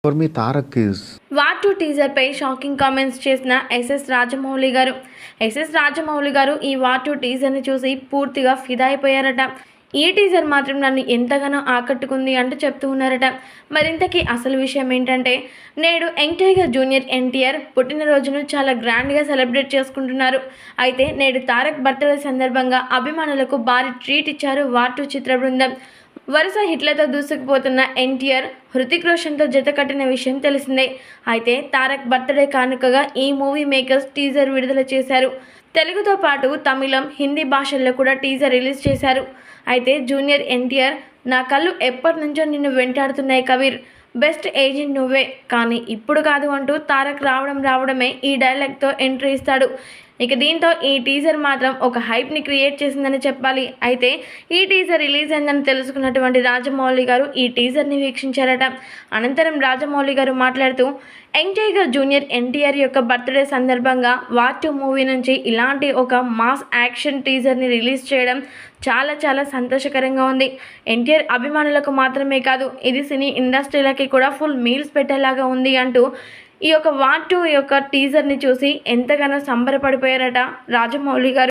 For me, Tarak is war two teaser పై shocking comments చేసిన SS Rajamouli garu ఈ war two teaser ని చూసి పూర్తిగా ఫిదా అయిపోయారట. ఈ టీజర్ మాత్రం నన్ను ఎంతగానో ఆకట్టుకుంది అంటూ చెప్తూ ఉన్నారట. మరింతకీ అసలు విషయం ఏంటంటే, నేడు యంగ్ టైగర్ జూనియర్ ఎన్టీఆర్ పుట్టినరోజును చాలా గ్రాండ్గా సెలబ్రేట్ చేసుకుంటున్నారు. అయితే నేడు తారక్ బర్త్డే సందర్భంగా అభిమానులకు భారీ ట్రీట్ ఇచ్చారు వార్ టూ చిత్ర బృందం. వరుస హిట్లతో దూసుకుపోతున్న ఎన్టీఆర్ హృతిక్ రోషన్తో జత కట్టిన విషయం తెలిసిందే. అయితే తారక్ బర్త్డే కానుకగా ఈ మూవీ మేకర్స్ టీజర్ విడుదల చేశారు. తెలుగుతో పాటు తమిళం, హిందీ భాషల్లో కూడా టీజర్ రిలీజ్ చేశారు. అయితే జూనియర్ ఎన్టీఆర్, నా కళ్ళు ఎప్పటి నుంచో నిన్ను వెంటాడుతున్నాయి కబీర్, బెస్ట్ ఏజెంట్ నువ్వే, కానీ ఇప్పుడు కాదు అంటూ తారక్ రావడమే ఈ డైలాగ్తో ఎంట్రీ ఇస్తాడు. ఇక దీంతో ఈ టీజర్ మాత్రం ఒక హైప్ని క్రియేట్ చేసిందని చెప్పాలి. అయితే ఈ టీజర్ రిలీజ్ అయిందని తెలుసుకున్నటువంటి రాజమౌళి గారు ఈ టీజర్ని వీక్షించారట. అనంతరం రాజమౌళి గారు మాట్లాడుతూ, యంగ్ టైగర్ జూనియర్ ఎన్టీఆర్ యొక్క బర్త్డే సందర్భంగా వార్ టూ మూవీ నుంచి ఇలాంటి ఒక మాస్ యాక్షన్ టీజర్ని రిలీజ్ చేయడం చాలా సంతోషకరంగా ఉంది. ఎన్టీఆర్ అభిమానులకు మాత్రమే కాదు, ఇది సినీ ఇండస్ట్రీలకి కూడా ఫుల్ మీల్స్ పెట్టేలాగా ఉంది అంటూ ఈ యొక్క వార్ టూ యొక్క టీజర్ని చూసి ఎంతగానో సంబరపడిపోయారట రాజమౌళి గారు.